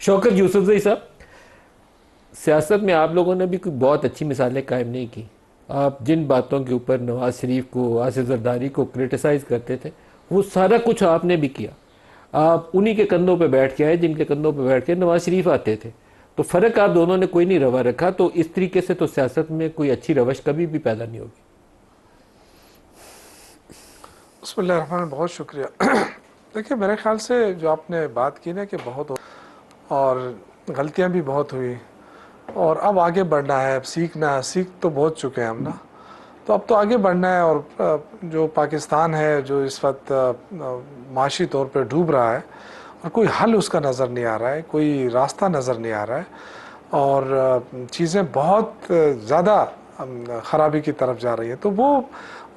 شوکت یوسفزئی صاحب، سیاست میں آپ لوگوں نے بھی کوئی بہت اچھی مثالیں قائم نہیں کی. آپ جن باتوں کے اوپر نواز شریف کو، آصف زرداری کو کرٹیسائز کرتے تھے، وہ سارا کچھ آپ نے بھی کیا. آپ انہی کے کندھوں پہ بیٹھ کے آئے جن کے کندھوں پہ بیٹھ کے نواز شریف آتے تھے. تو فرق آپ دونوں نے کوئی نہیں روا رکھا. تو اس طریقے سے تو سیاست میں کوئی اچھی روش کبھی بھی پیدا نہیں ہوگی. بسم اللہ الرحمن الرحیم، بہت شکریہ. دیکھیں، میرے خیال سے جو آپ نے بات کی نا کہ بہت اور غلطیاں بھی بہت ہوئی، اور اب آگے بڑھنا ہے، اب سیکھنا ہے. سیکھ تو بہت چکے ہیں ہم نا، تو اب تو آگے بڑھنا ہے. اور جو پاکستان ہے جو اس وقت معاشی طور پہ ڈوب رہا ہے، اور کوئی حل اس کا نظر نہیں آ رہا ہے، کوئی راستہ نظر نہیں آ رہا ہے، اور چیزیں بہت زیادہ خرابی کی طرف جا رہی ہیں. تو وہ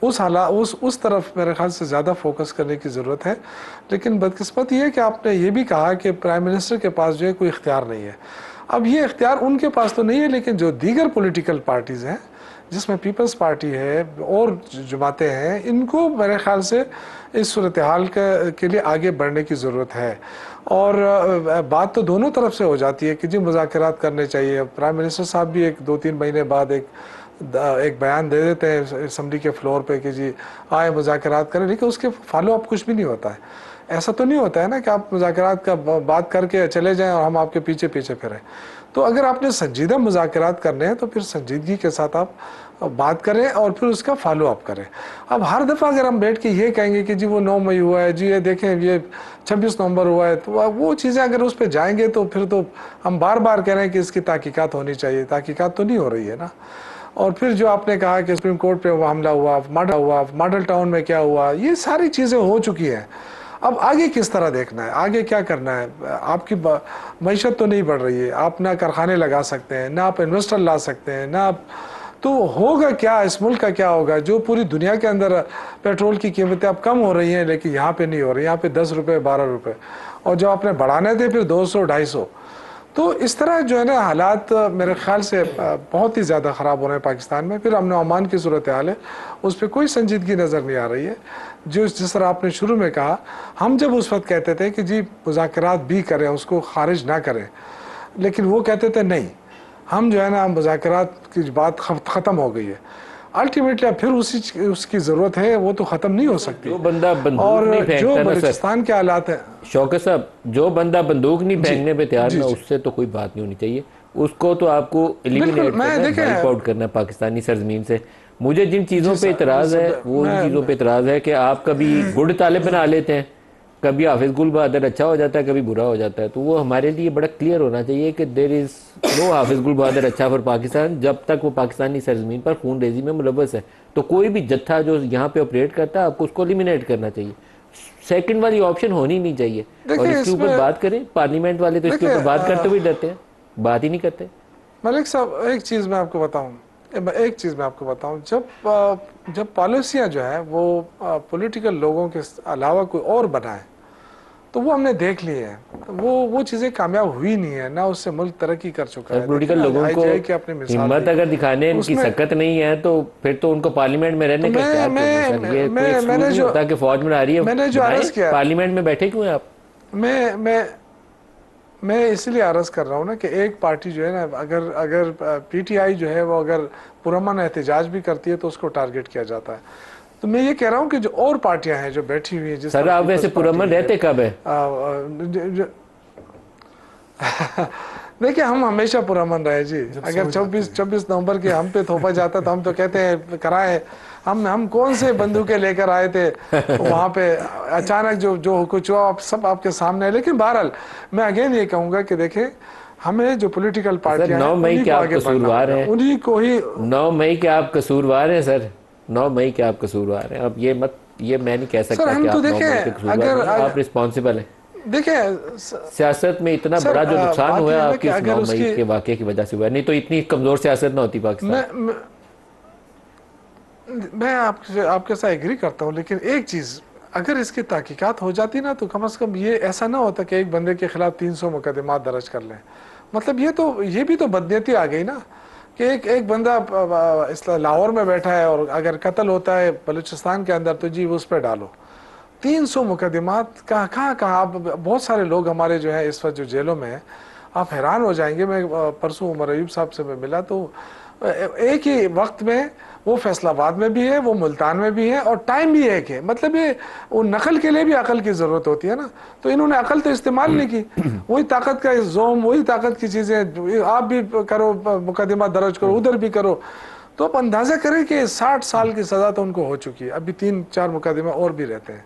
اس طرف میرے خیال سے زیادہ فوکس کرنے کی ضرورت ہے. لیکن بدقسمت یہ ہے کہ آپ نے یہ بھی کہا کہ پرائم منسٹر کے پاس جو ہے کوئی اختیار نہیں ہے. اب یہ اختیار ان کے پاس تو نہیں ہے، لیکن جو دیگر پولیٹیکل پارٹیز ہیں، جس میں پیپلز پارٹی ہے اور جماعتیں ہیں، ان کو میرے خیال سے اس صورتحال کے لیے آگے بڑھنے کی ضرورت ہے. اور بات تو دونوں طرف سے ہو جاتی ہے کہ جی مذاکرات کرنے چاہیے. پرائم منسٹر صاحب بھی 2-3 مہینے بعد ایک بیان دے دیتے ہیں اسمبلی کے فلور پہ کہ جی آئے مذاکرات کریں، لیکن اس کے فالو اپ کچھ بھی نہیں ہوتا ہے. ایسا تو نہیں ہوتا ہے نا کہ آپ مذاکرات کا بات کر کے چلے جائیں اور ہم آپ کے پیچھے پیچھے پھریں. تو اگر آپ نے سنجیدہ مذاکرات کرنے ہیں تو پھر سنجیدگی کے ساتھ آپ بات کریں اور پھر اس کا فالو اپ کریں. اب ہر دفعہ اگر ہم بیٹھ کے یہ کہیں گے کہ جی وہ 9 مئی ہوا ہے، جی یہ دیکھیں یہ 26 نومبر ہوا ہے، تو وہ چیزیں اگر اس پہ جائیں گے تو پھر تو ہم بار بار کہہ رہے ہیں کہ اس کی تحقیقات ہونی چاہیے. تحقیقات تو نہیں ہو رہی ہے نا. اور پھر جو آپ نے کہا کہ سپریم کورٹ پہ حملہ ہوا، ماڈل ٹاؤن میں کیا ہوا، یہ ساری چیزیں ہو چکی ہیں. اب آگے کس طرح دیکھنا ہے، آگے کیا کرنا ہے؟ آپ کی معیشت تو نہیں بڑھ رہی ہے، آپ نہ کارخانے لگا سکتے ہیں، نہ آپ انویسٹر لا سکتے ہیں، نہ آپ، تو ہوگا کیا؟ اس ملک کا کیا ہوگا؟ جو پوری دنیا کے اندر پیٹرول کی قیمتیں اب کم ہو رہی ہیں لیکن یہاں پہ نہیں ہو رہی. یہاں پہ 10 روپے 12 روپے، اور جو آپ نے بڑھانے تھے پھر 200 250. تو اس طرح جو ہے نا حالات میرے خیال سے بہت ہی زیادہ خراب ہو رہے ہیں پاکستان میں. پھر امن و امان کی صورتحال ہے، اس پہ کوئی سنجیدگی نظر نہیں آ رہی ہے. جس طرح آپ نے شروع میں کہا، ہم جب اس وقت کہتے تھے کہ جی مذاکرات بھی کریں، اس کو خارج نہ کریں، لیکن وہ کہتے تھے نہیں، ہم جو ہے نا مذاکرات کی بات ختم ہو گئی ہے. الٹیمیٹلی اب پھر اس کی ضرورت ہے، وہ تو ختم نہیں ہو سکتی. جو بندہ بندوق اور نہیں جو پھینکتا نا سر، بلوچستان کے حالات ہیں، شوکت صاحب، جو بندہ بندوق نہیں جی پھینکنے پہ تیار جی نا، جی اس سے تو کوئی بات نہیں ہونی چاہیے. اس کو تو آپ کو بالکل. ایلیمینیٹ میں کرنا ہے، دیکھیں، وائپ آؤٹ کرنا ہے پاکستانی سرزمین سے. مجھے جن چیزوں جی پہ اعتراض ہے سر، وہ ان میں چیزوں پہ اعتراض ہے کہ آپ کبھی گڈ طالب بنا لیتے ہیں، کبھی حافظ گل بہادر اچھا ہو جاتا ہے، کبھی برا ہو جاتا ہے. تو وہ ہمارے لیے بڑا کلیئر ہونا چاہیے کہ دیر از نو حافظ گل بہادر اچھا فار پاکستان جب تک وہ پاکستانی سرزمین پر خون ریزی میں ملوث ہے. تو کوئی بھی جتھا جو یہاں پہ آپریٹ کرتا ہے، آپ کو اس کو ایلیمینیٹ کرنا چاہیے. سیکنڈ والی آپشن ہونی نہیں چاہیے. اور دیکھیں اس کے اس اوپر میں، بات کریں، پارلیمنٹ والے تو اس کے دیکھیں اوپر بات کرتے ہوئے ڈرتے ہیں، بات ہی نہیں کرتے. ملک صاحب، ایک چیز میں آپ کو بتاؤں، جب پالیسیاں جو ہیں وہ پولیٹیکل لوگوں کے علاوہ کوئی اور بنائیں تو وہ ہم نے دیکھ لی ہیں. وہ چیزیں کامیاب ہوئی نہیں ہیں، نہ اس سے ملک ترقی کر چکا سر، ہے. دیکھیں پولیٹیکل نا، لوگوں آئی کو جے آئی کی آپ نے مثال دی، ہمت اگر دکھانے ان اس کی میں سکت نہیں ہے تو پھر تو ان کو پارلیمنٹ میں رہنے کا میں اختیار کیوں نہیں سر؟ یہ کوئی میں ایکسکیوز نے نہیں جو ہوتا کہ فوج میں آ رہی ہے میں نے جو بنائیں. عرض کیا، پارلیمنٹ میں بیٹھے کیوں ہیں آپ؟ میں اس لیے عرض کر رہا ہوں نا کہ ایک پارٹی جو ہے نا، اگر پی ٹی آئی جو ہے وہ اگر پرامن احتجاج بھی کرتی ہے تو اس کو ٹارگٹ کیا جاتا ہے. تو میں یہ کہہ رہا ہوں کہ جو اور پارٹیاں ہیں جو بیٹھی ہوئی ہیں، جس سر طرح آپ ویسے پیپلز پرامن پارٹی ہے، رہتے کب ہے؟ دیکھیں ہم ہمیشہ پرامن رہے جی. اگر 26 نومبر کے ہم پہ تھوپا جاتا تو ہم تو کہتے ہیں کرائے. ہم کون سے بندوقیں لے کر آئے تھے وہاں پہ؟ اچانک جو کچھ ہوا سب آپ کے سامنے ہے. لیکن بہرحال میں اگین یہ کہوں گا کہ دیکھیں، ہمیں جو پولیٹیکل سر پارٹیاں ہیں 9 مئی انہی کے کو آپ آگے بڑھنا قصوروار ہوگا، ہیں. انہی کو ہی. 9 مئی کے آپ قصوروار ہیں سر، 9 مئی کے آپ قصوروار ہیں. اب یہ میں نہیں کہہ سر سکتا کہ ہم تو آپ 9 دیکھیں، مئی کے قصوروار اگر نہیں ہیں، آپ رسپانسیبل ہیں. دیکھیں سیاست میں اتنا سر، بڑا جو نقصان بات ہوا یہ ہے ہے نا آپ کی کہ اس اگر 9 اس مئی کی، کے واقعے کی وجہ سے ہوا ہے، نہیں تو اتنی کمزور سیاست نہ ہوتی پاکستان. میں آپ کے ساتھ ایگری کرتا ہوں، لیکن ایک چیز، اگر اس کی تحقیقات ہو جاتی نا تو کم از کم یہ ایسا نہ ہوتا کہ ایک بندے کے خلاف 300 مقدمات درج کر لیں. مطلب یہ بھی تو بدنیتی آ گئی نا کہ ایک بندہ لاہور میں بیٹھا ہے اور اگر قتل ہوتا ہے بلوچستان کے اندر تو جی اس پہ ڈالو 300 مقدمات. کہاں بہت سارے لوگ ہمارے جو ہیں اس وقت جو جیلوں میں ہیں، آپ حیران ہو جائیں گے. میں پرسوں عمر ایوب صاحب سے میں ملا تو ایک ہی وقت میں وہ فیصل آباد میں بھی ہے, وہ ملتان میں بھی ہے, اور ٹائم بھی ایک ہے. مطلب یہ وہ نقل کے لیے بھی عقل کی ضرورت ہوتی ہے نا, تو انہوں نے عقل تو استعمال نہیں کی. وہی طاقت کا زوم, وہی طاقت کی چیزیں آپ بھی کرو, مقدمہ درج کرو, ادھر بھی کرو. تو آپ اندازہ کریں کہ 60 سال کی سزا تو ان کو ہو چکی ہے, ابھی 3-4 مقدمہ اور بھی رہتے ہیں.